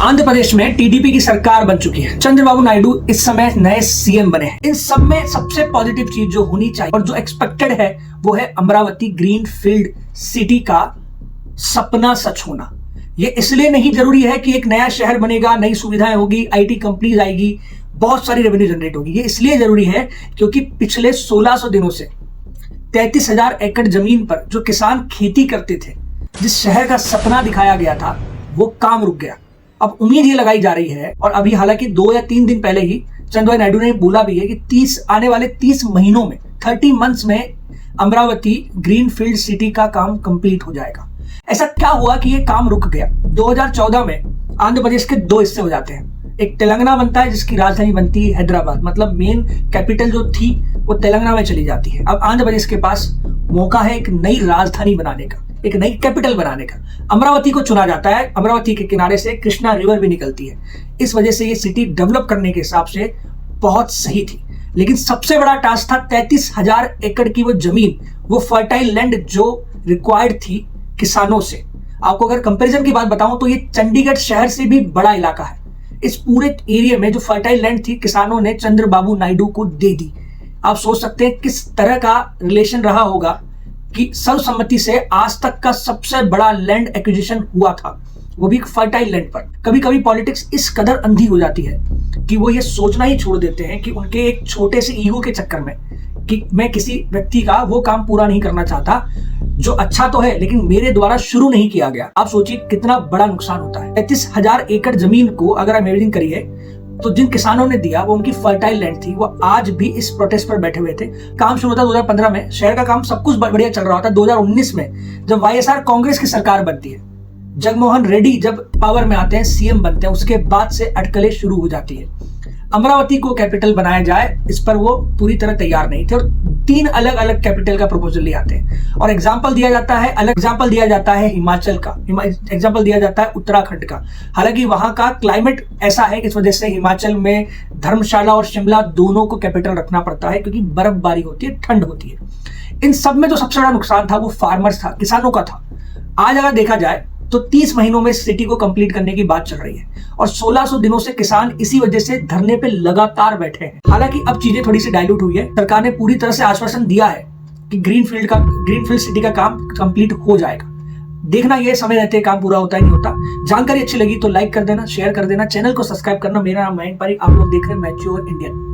आंध्र प्रदेश में टीडीपी की सरकार बन चुकी है। चंद्रबाबू नायडू इस समय नए सीएम बने हैं। इन सब में सबसे पॉजिटिव चीज जो होनी चाहिए और जो एक्सपेक्टेड है वो है अमरावती ग्रीन फील्ड सिटी का सपना सच होना। ये इसलिए नहीं जरूरी है कि एक नया शहर बनेगा, नई सुविधाएं होगी, आईटी कंपनीज आएगी, बहुत सारी रेवेन्यू जनरेट होगी। ये इसलिए जरूरी है क्योंकि पिछले 1600 दिनों से 33,000 एकड़ जमीन पर जो किसान खेती करते थे, जिस शहर का सपना दिखाया गया था, वो काम रुक गया। अब उम्मीद ये लगाई जा रही है, और अभी हालांकि 2 या 3 दिन पहले ही चंद्रबाबू नायडू ने बोला भी है कि आने वाले 30 महीनों में 30 मंथ्स में अमरावती ग्रीन फील्ड सिटी का काम कंप्लीट हो जाएगा। ऐसा क्या हुआ कि ये काम रुक गया? 2014 में आंध्र प्रदेश के 2 हिस्से हो जाते हैं। एक तेलंगाना बनता है जिसकी राजधानी बनती है हैदराबाद, मतलब मेन कैपिटल जो थी वो तेलंगाना में चली जाती है। अब आंध्र प्रदेश के पास मौका है एक नई राजधानी बनाने का, एक नई कैपिटल बनाने का। अमरावती को चुना जाता है। अमरावती के किनारे से कृष्णा रिवर भी निकलती है। इस वजह से ये सिटी डेवलप करने के हिसाब से बहुत सही थी। लेकिन सबसे बड़ा टास्क था 33,000 एकड़ की वो जमीन, वो फर्टाइल लैंड जो रिक्वायर्ड थी किसानों से। आपको अगर कंपैरिजन की बात बताऊं तो ये चंडीगढ़ शहर से भी बड़ा इलाका है। इस पूरे एरिया में जो फर्टाइल लैंड थी, किसानों ने चंद्रबाबू नायडू को दे दी। आप सोच सकते हैं किस तरह का रिलेशन रहा होगा कि सर्वसम्मति से आज तक का सबसे बड़ा लैंड एक्विजिशन हुआ था, वो भी फर्टाइल लैंड पर। कभी कभी पॉलिटिक्स इस कदर अंधी हो जाती है कि वो ये सोचना ही छोड़ देते हैं कि उनके एक छोटे से ईगो के चक्कर में कि मैं किसी व्यक्ति का वो काम पूरा नहीं करना चाहता जो अच्छा तो है लेकिन मेरे द्वारा शुरू नहीं किया गया। आप सोचिए कितना बड़ा नुकसान होता है। 33,000 एकड़ जमीन को अगर आप इमेजिन करिए तो जिन किसानों ने दिया वो उनकी फर्टाइल लैंड थी, वो आज भी इस प्रोटेस्ट पर बैठे हुए थे। काम शुरू होता 2015 में, शहर का काम सब कुछ बढ़िया चल रहा होता। 2019 में जब वाईएसआर कांग्रेस की सरकार बनती है, जगनमोहन रेड्डी जब पावर में आते हैं, सीएम बनते हैं, उसके बाद से अटकलें शुरू हो जाती है। अमरावती को कैपिटल बनाया जाए, इस पर वो पूरी तरह तैयार नहीं थे और 3 अलग अलग कैपिटल का प्रपोजल ले आते हैं। और एग्जाम्पल दिया जाता है हिमाचल का, एग्जाम्पल दिया जाता है उत्तराखंड का। हालांकि वहां का क्लाइमेट ऐसा है कि इस वजह से हिमाचल में धर्मशाला और शिमला दोनों को कैपिटल रखना पड़ता है क्योंकि बर्फबारी होती है, ठंड होती है। इन सब में जो सबसे बड़ा नुकसान था वो फार्मर्स था, किसानों का था। आज अगर देखा जाए तो 30 महीनों में सिटी को कंप्लीट करने की बात चल रही है और 1600 दिनों से किसान इसी वजह से धरने पे लगातार बैठे हैं। हालांकि अब चीजें थोड़ी सी डाइल्यूट हुई है। सरकार ने पूरी तरह से आश्वासन दिया है कि ग्रीन फील्ड सिटी का काम कंप्लीट हो जाएगा। देखना ये समय रहते काम पूरा होता है नहीं होता। जानकारी अच्छी लगी तो लाइक कर देना, शेयर कर देना, चैनल को सब्सक्राइब करना। मेरा नाम मयंक पारीक, आप लोग देख रहे हैं मैच्योर इंडियन।